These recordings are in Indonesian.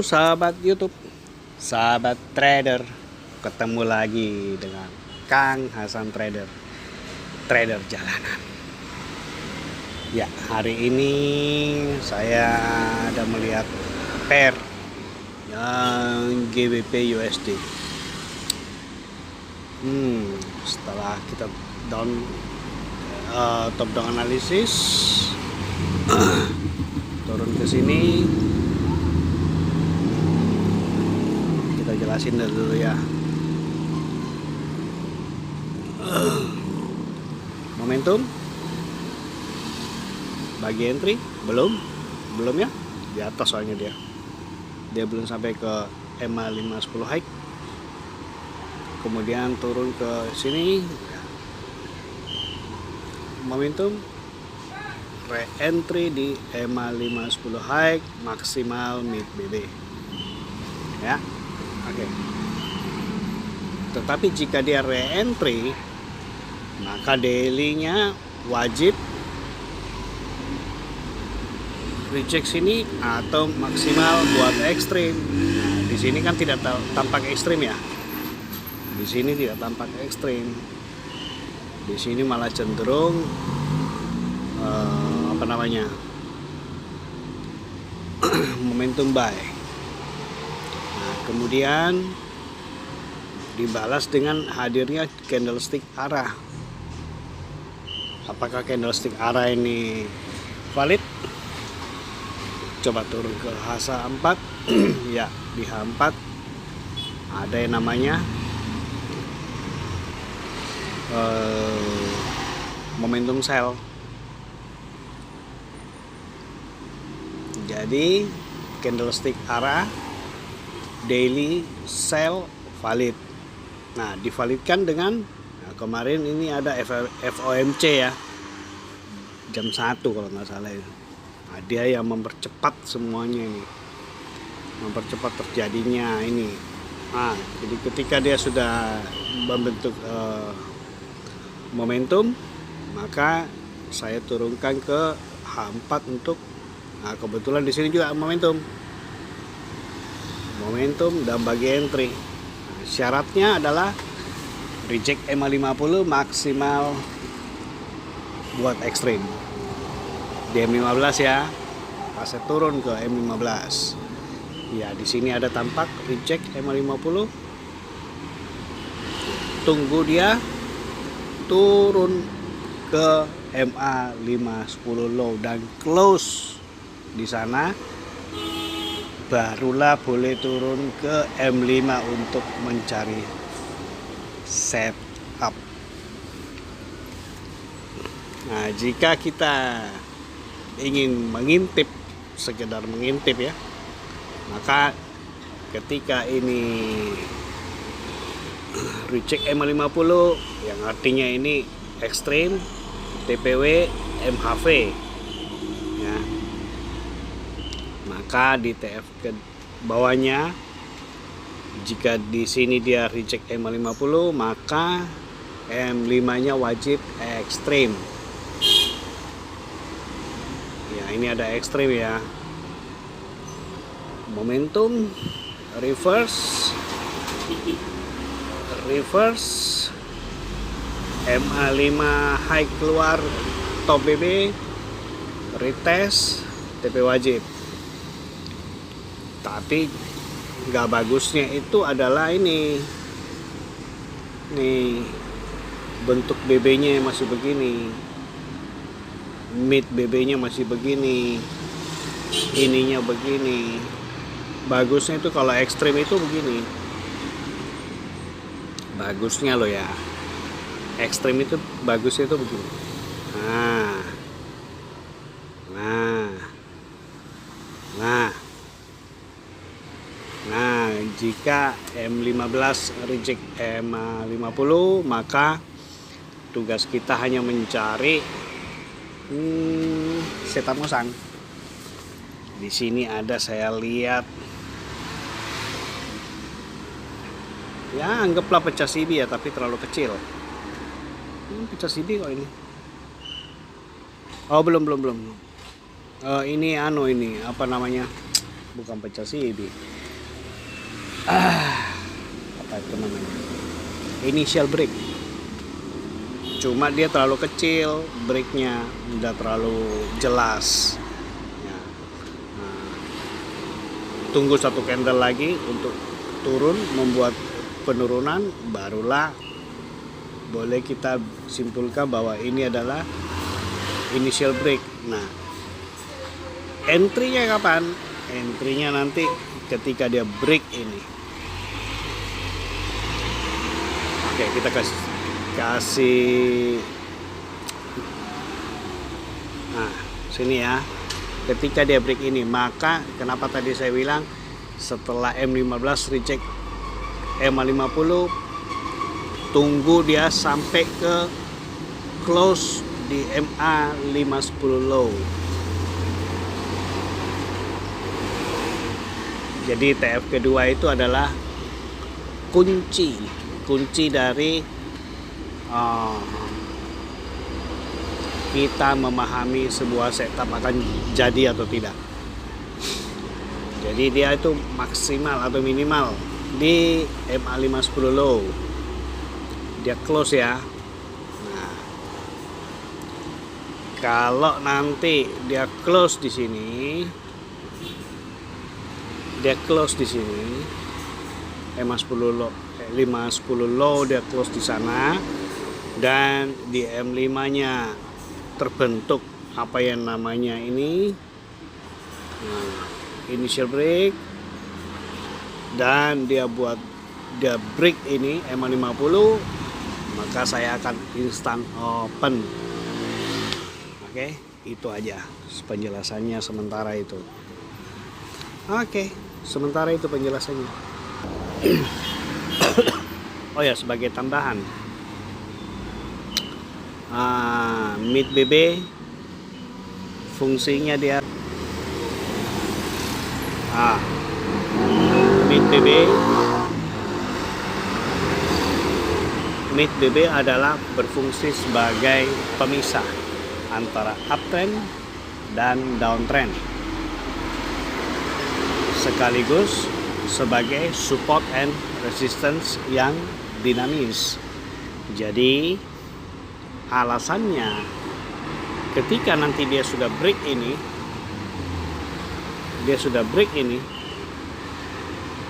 sahabat YouTube, sahabat trader, ketemu lagi dengan Kang Hasan Trader, trader jalanan. Ya, hari ini saya ada melihat pair yang GBP USD. Setelah kita top down analisis, turun ke sini, kita jelasin dulu ya. Momentum bagi entry belum ya, di atas soalnya dia belum sampai ke EMA 510 high, kemudian turun ke sini. Momentum re-entry di EMA 510 high maksimal mid BB ya. Oke. Tetapi jika dia re-entry, maka daily-nya wajib reject sini atau maksimal buat ekstrim. Nah, di sini kan tidak tampak ekstrim ya. Di sini tidak tampak ekstrim. Di sini malah cenderung momentum buy. Nah, kemudian dibalas dengan hadirnya candlestick arah. Apakah candlestick arah ini valid? Coba turun ke H4. Ya, di H4 ada yang namanya momentum sell. Jadi candlestick arah daily sell valid. Nah, divalidkan dengan kemarin ini ada FOMC ya, jam 1 kalau nggak salah itu. Nah, dia yang mempercepat semuanya ini, mempercepat terjadinya ini. Nah, jadi ketika dia sudah membentuk momentum, maka saya turunkan ke H4 untuk, nah kebetulan di sini juga momentum dan bagi entry. Nah, syaratnya adalah reject EMA 50 maksimal buat ekstrim di M15 ya. Pas saya turun ke M15 ya, di sini ada tampak reject EMA 50. Tunggu dia turun ke MA 510 low dan close di sana, barulah boleh turun ke M5 untuk mencari setup. Nah, jika kita ingin mengintip, sekedar mengintip ya, maka ketika ini reject EMA 50 yang artinya ini ekstrim, TPW MHV ya, maka di TF ke bawahnya, jika di sini dia reject EMA 50, maka M5 nya wajib ekstrim ya. Ini ada ekstrim ya. Momentum reverse MA5 high keluar top BB, retest TP wajib. Tapi nggak bagusnya itu adalah ini nih, bentuk BB nya masih begini, mid BB nya masih begini, ininya begini. Bagusnya itu kalau ekstrim itu begini, bagusnya loh ya, ekstrim itu bagusnya itu begini. Nah, jika M15 reject M50, maka tugas kita hanya mencari setup musang. Di sini ada, saya lihat ya, anggaplah pecah CB ya, tapi terlalu kecil. Pecah CB kok ini. Oh, belum. Ini ini apa namanya? Bukan pecah CB. apa itu namanya, initial brake. Cuma dia terlalu kecil, brake-nya udah terlalu jelas ya. Nah, tunggu satu candle lagi untuk turun, membuat penurunan, barulah boleh kita simpulkan bahwa ini adalah initial brake. Nah, entry-nya kapan? Entry-nya nanti ketika dia brake ini. Oke, kita kasih nah sini ya. Ketika dia break ini, maka kenapa tadi saya bilang setelah M15 reject M50, tunggu dia sampai ke close di MA510 low. Jadi TF kedua itu adalah kunci dari kita memahami sebuah setup akan jadi atau tidak. Jadi dia itu maksimal atau minimal di MA510 low. Dia close ya. Nah, kalau nanti dia close di sini, MA10 low, 510 low dia close di sana, dan di M5-nya terbentuk apa yang namanya ini initial brake, dan dia break ini MA50, maka saya akan instant open. Oke, itu aja penjelasannya sementara itu. Oke, sementara itu penjelasannya. Oh ya, sebagai tambahan, mid BB fungsinya dia mid BB adalah berfungsi sebagai pemisah antara uptrend dan downtrend, sekaligus sebagai support and resistance yang dinamis. Jadi alasannya ketika nanti dia sudah break ini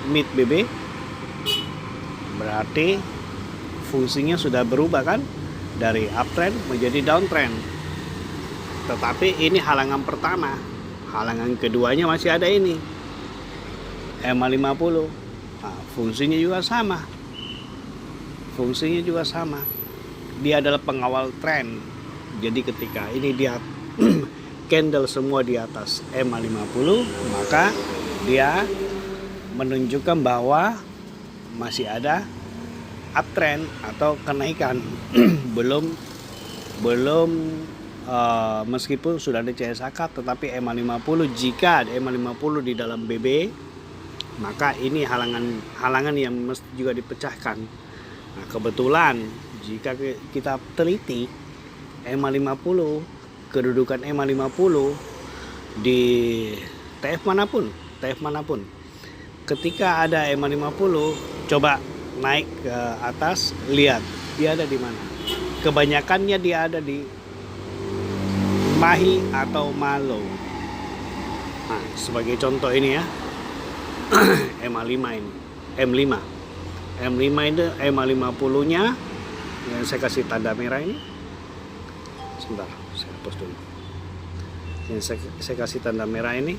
mid BB, berarti fungsinya sudah berubah kan, dari uptrend menjadi downtrend. Tetapi ini halangan pertama, halangan keduanya masih ada ini MA50. Nah, fungsinya juga sama. Dia adalah pengawal tren. Jadi ketika ini dia candle semua di atas MA50, maka dia menunjukkan bahwa masih ada uptrend atau kenaikan. belum meskipun sudah ada CSAK, tetapi MA50, jika ada MA50 di dalam BB, maka ini halangan yang mesti juga dipecahkan. Nah, kebetulan jika kita teliti MA50, kedudukan MA50 di TF manapun, ketika ada MA50, coba naik ke atas, lihat dia ada di mana. Kebanyakannya dia ada di Mahi atau Malo. Nah, sebagai contoh ini ya, MA5 ini, M5 itu MA50 nya yang saya kasih tanda merah ini. Sebentar, saya hapus dulu. Yang saya kasih tanda merah ini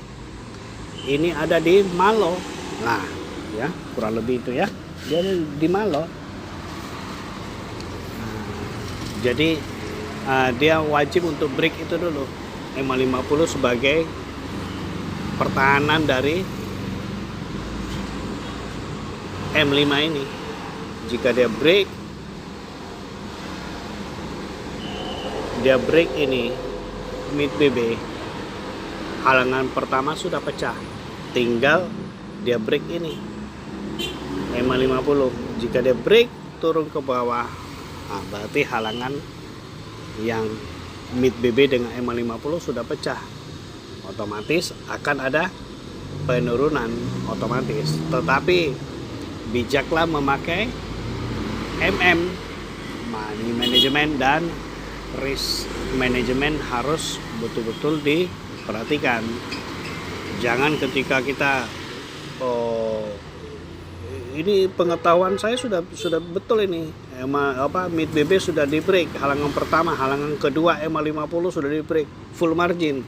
ada di Malo. Nah, ya, kurang lebih itu ya. Dia ada di Malo. Jadi dia wajib untuk break itu dulu, MA50 sebagai pertahanan dari M5 ini. Jika dia break ini mid BB, halangan pertama sudah pecah, tinggal dia break ini MA50. Jika dia break turun ke bawah, nah, berarti halangan yang mid BB dengan MA50 sudah pecah, otomatis akan ada penurunan otomatis. Tetapi bijaklah memakai money management dan risk management harus betul-betul diperhatikan. Jangan ketika kita ini pengetahuan saya sudah betul ini. Mid BB sudah di break, halangan pertama, halangan kedua EMA 50 sudah di break, full margin.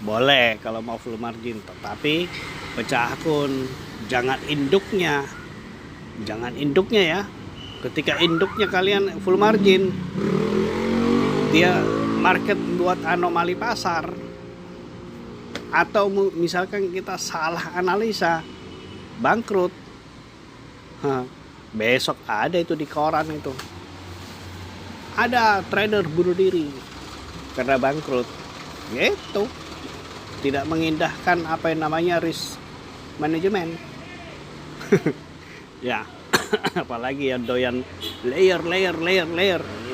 Boleh kalau mau full margin, tetapi pecah akun, jangan induknya ya. Ketika induknya kalian full margin, dia market buat anomali pasar, atau misalkan kita salah analisa, bangkrut. Besok ada itu di koran itu, ada trader bunuh diri karena bangkrut. Gitu, tidak mengindahkan apa yang namanya risk management. Ya. Apalagi yang doyan layer.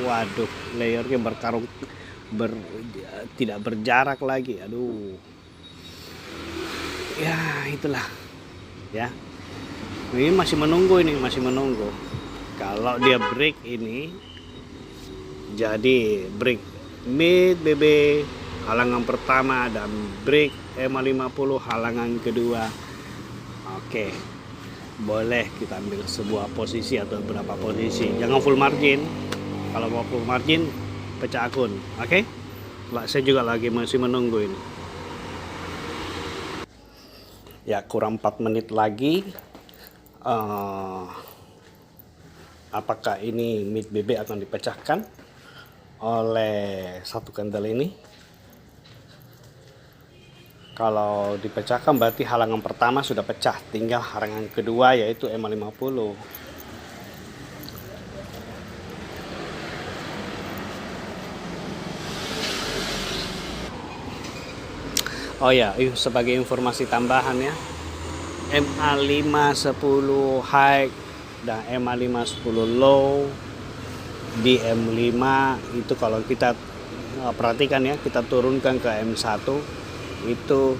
Waduh, layernya tidak berjarak lagi. Aduh. Ya, itulah. Ya. Ini masih menunggu. Kalau dia break ini, jadi break mid BB halangan pertama dan break EMA 50 halangan kedua. Oke. Boleh kita ambil sebuah posisi atau beberapa posisi. Jangan full margin. Kalau mau full margin, pecah akun. Oke? Saya juga masih menunggu ini. Ya, kurang 4 menit lagi. Apakah ini mid BB akan dipecahkan oleh satu candle ini? Kalau dipecahkan berarti halangan pertama sudah pecah, tinggal halangan kedua yaitu EMA 50. Oh ya, sebagai informasi tambahan ya, MA 510 high dan MA 510 low di M5 itu kalau kita perhatikan ya, kita turunkan ke M1 itu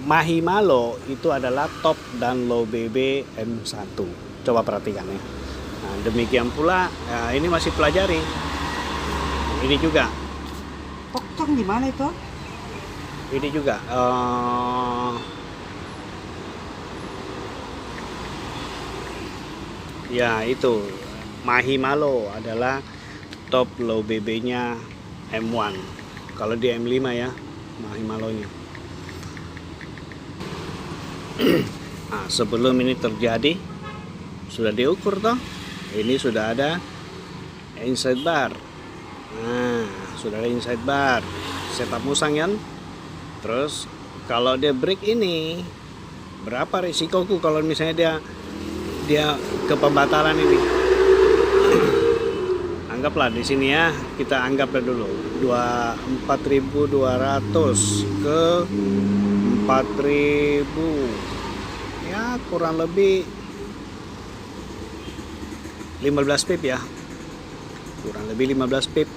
Mahimalo itu adalah top dan low BB M1. Coba perhatikan ya. Nah, demikian pula ini masih pelajari. Ini juga. Tokcang di mana itu? Ini juga ya itu Mahimalo adalah top low BB-nya M1. Kalau di M5 ya, Mahimalonya. Nah, sebelum ini terjadi sudah diukur toh. Ini sudah ada inside bar. Nah, sudah ada inside bar. Setup musang kan. Terus kalau dia break ini, berapa risikoku kalau misalnya dia ke pembatalan ini? Anggaplah di sini ya, kita anggaplah dulu 4.200 ke 4.000, ya kurang lebih 15 pip ya, kurang lebih 15 pip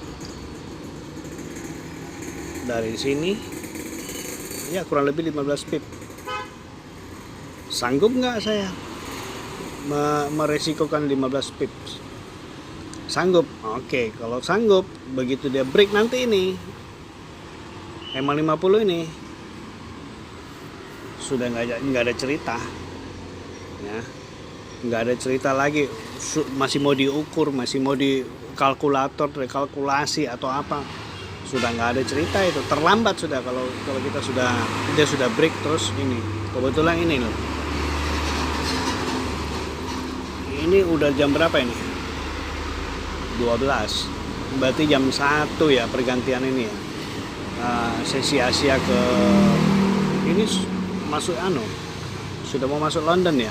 dari sini ya, kurang lebih 15 pip. Sanggup nggak saya meresikokan 15 pip? Sanggup. Oke, kalau sanggup, begitu dia break nanti ini EMA 50 ini sudah nggak ada cerita ya, nggak ada cerita lagi. Masih mau diukur, masih mau di kalkulator, rekalkulasi atau apa, sudah nggak ada cerita. Itu terlambat sudah kalau dia sudah break. Terus ini kebetulan ini loh, ini udah jam berapa ini? 12, berarti jam 1 ya pergantian ini ya. Sesi Asia ke ini masuk sudah mau masuk London ya.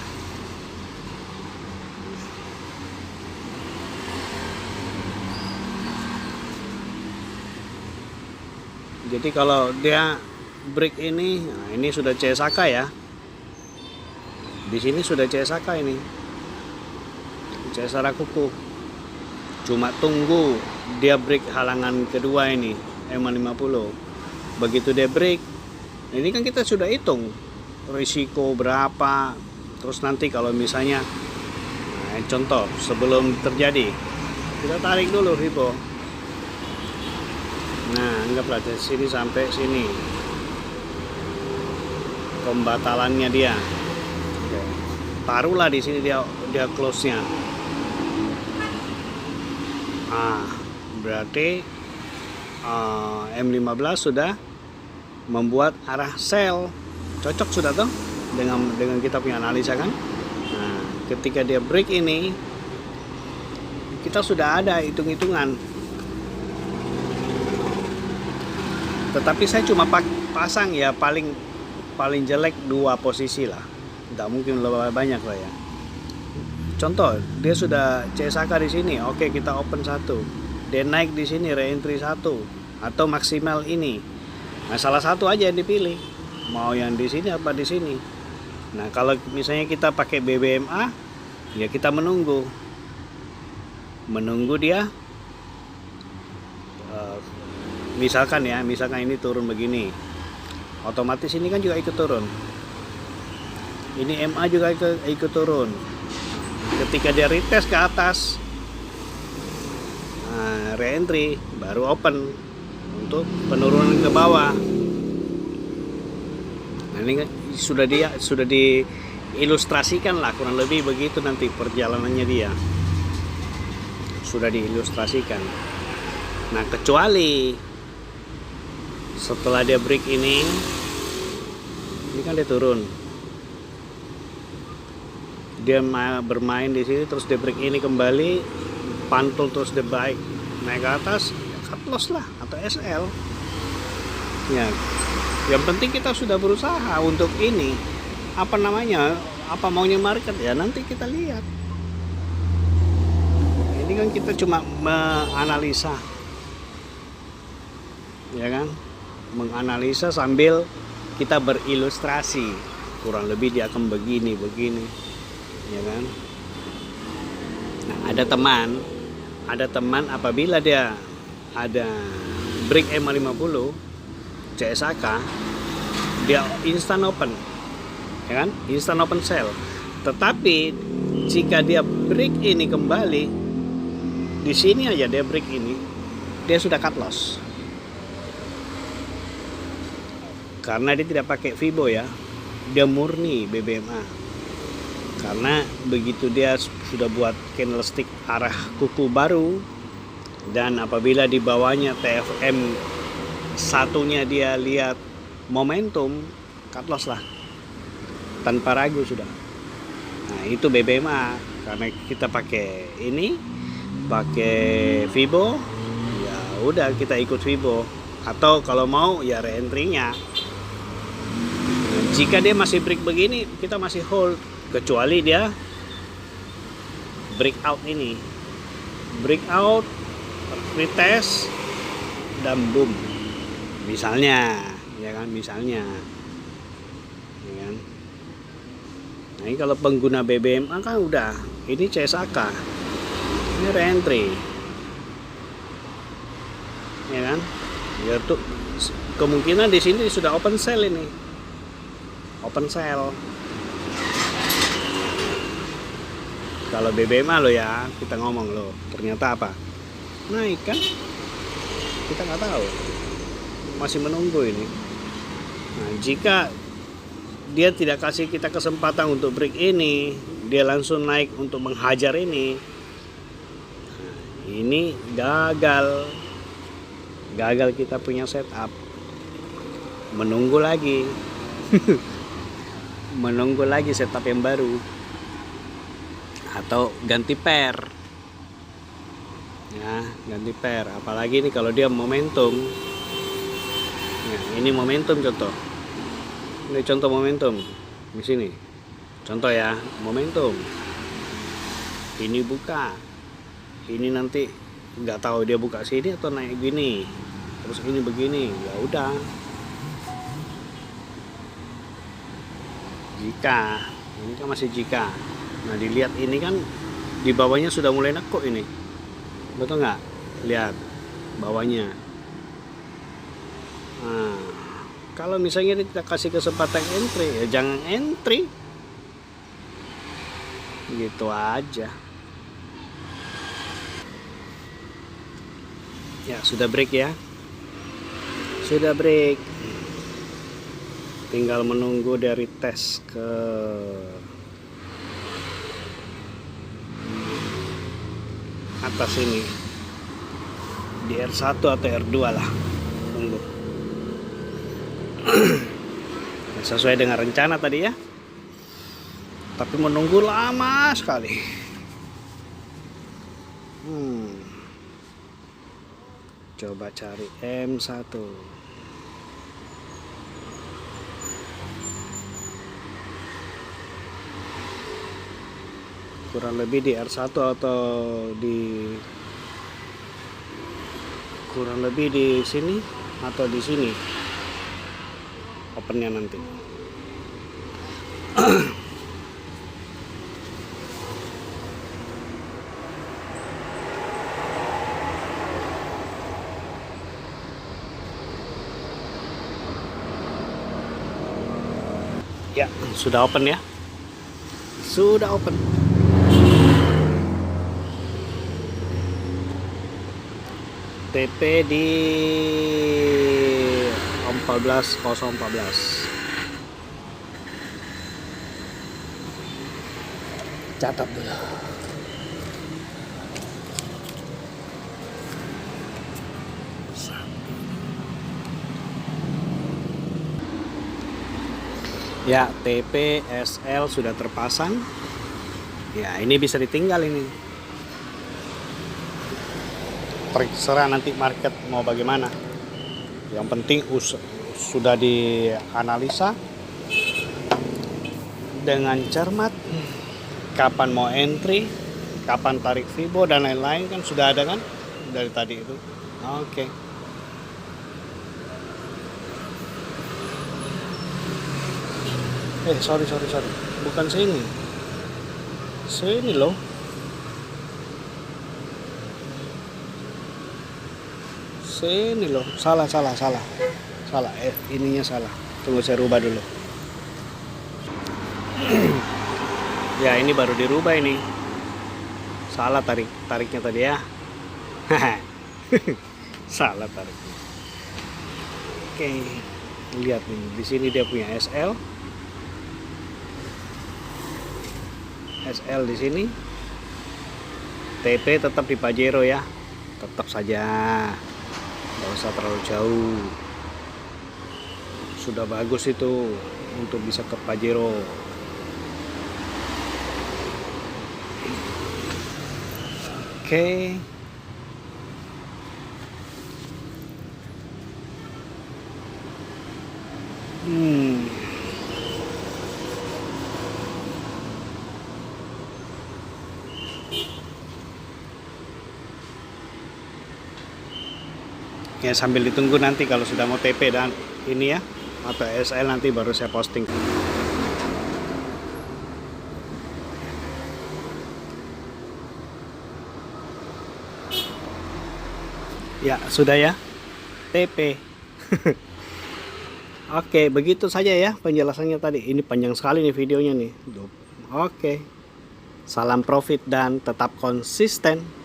Jadi kalau dia break ini, nah ini sudah CSAK ya. Di sini sudah CSAK ini. CSAK kuku. Cuma tunggu dia break halangan kedua ini EMA 50. Begitu dia break, ini kan kita sudah hitung risiko berapa. Terus nanti kalau misalnya Nah, contoh sebelum terjadi, kita tarik dulu Vibo. Nah, anggaplah dari sini sampai sini pembatalannya dia. Oke. Taruhlah di sini dia close-nya. Ah, berarti M15 sudah membuat arah sell. Cocok sudah tuh dengan kita punya analisa kan. Nah, ketika dia break ini, kita sudah ada hitung-hitungan. Tetapi saya cuma pasang ya paling jelek 2 posisi lah. Nggak mungkin lebih banyak lah ya. Contoh, dia sudah CSAK di sini. Oke, kita open 1. Dia naik di sini re-entry 1 atau maksimal ini. Nah, salah satu aja yang dipilih. Mau yang di sini apa di sini. Nah, kalau misalnya kita pakai BBMA, ya kita menunggu dia misalkan ini turun begini, otomatis ini kan juga ikut turun, ini MA juga ikut turun. Ketika dia retest ke atas, nah, re-entry baru open untuk penurunan ke bawah. Nah, ini kan sudah diilustrasikan lah, kurang lebih begitu nanti perjalanannya dia sudah diilustrasikan. Nah, kecuali setelah dia break ini kan dia turun, dia bermain di sini, terus dia break ini kembali, pantul, terus dia naik ke atas, ya cut loss lah atau SL. Ya, yang penting kita sudah berusaha untuk ini, apa maunya market ya nanti kita lihat. Ini kan kita cuma menganalisa, ya kan, menganalisa sambil kita berilustrasi, kurang lebih dia akan begini, ya kan. Nah, ada teman apabila dia ada break M50 CSAK, dia instant open, ya kan, instant open sell. Tetapi jika dia break ini kembali, di sini aja dia break ini, dia sudah cut loss. Karena dia tidak pakai Fibo ya, dia murni BBMA. Karena begitu dia sudah buat candlestick arah kuku baru, dan apabila di bawahnya TFM satunya dia lihat momentum, cut loss lah, tanpa ragu sudah. Nah, itu BBMA. Karena kita pakai ini, pakai Fibo, ya udah kita ikut Fibo. Atau kalau mau ya re-entry-nya. Jika dia masih break begini, kita masih hold, kecuali dia breakout ini, breakout, retest, dan boom, misalnya, ya kan, ya kan. Nah, ini kalau pengguna BBMA kan udah, ini CSAK, ini re-entry, ya kan, ya tuh kemungkinan di sini sudah open sell ini. Open sell. Kalau BBMA lo ya, kita ngomong lo, ternyata apa? Naik kan? Kita nggak tahu. Masih menunggu ini. Nah, jika dia tidak kasih kita kesempatan untuk break ini, dia langsung naik untuk menghajar ini. Nah, ini gagal. Gagal kita punya setup. Menunggu lagi. Menunggu lagi setup yang baru atau ganti pair ya, ganti pair. Apalagi ini kalau dia momentum. Nah, ini momentum, contoh momentum di sini, contoh ya, momentum ini buka, ini nanti nggak tahu dia buka sini atau naik gini, terus ini begini, ya udah. Jika ini kan masih jika, nah dilihat ini kan di bawahnya sudah mulai nekuk ini, betul nggak? Lihat bawahnya. Nah, kalau misalnya kita kasih kesempatan entry, ya jangan entry, Gitu aja. Ya, sudah break ya. Sudah break. Tinggal menunggu dari tes ke atas ini. Di R1 atau R2 lah. Tunggu. Sesuai dengan rencana tadi ya. Tapi menunggu lama sekali. Coba cari M1. Kurang lebih di R1 atau kurang lebih di sini atau di sini opennya nanti. Ya, sudah open ya. Sudah open. TP di 14014. Catat dulu. Ya, TP SL sudah terpasang. Ya, ini bisa ditinggal ini. Terserah nanti market mau bagaimana. Yang penting sudah dianalisa dengan cermat. Kapan mau entry, kapan tarik Fibo dan lain-lain kan sudah ada kan dari tadi itu. Oke. Sorry. Bukan sini. Sini loh. Sini loh. Salah. Ininya salah. Tunggu saya rubah dulu. Ya, ini baru dirubah ini. Salah tariknya tadi ya. Salah tariknya. Oke. Lihat nih, di sini dia punya SL. SL di sini. TP tetap di Pajero ya. Tetap saja. Nggak usah terlalu jauh. Sudah bagus itu untuk bisa ke Pajero. Oke. Ya, sambil ditunggu nanti kalau sudah mau TP dan ini ya atau SL nanti baru saya posting. Ya, sudah ya. TP. Oke, begitu saja ya penjelasannya tadi. Ini panjang sekali nih videonya nih. Oke. Salam profit dan tetap konsisten.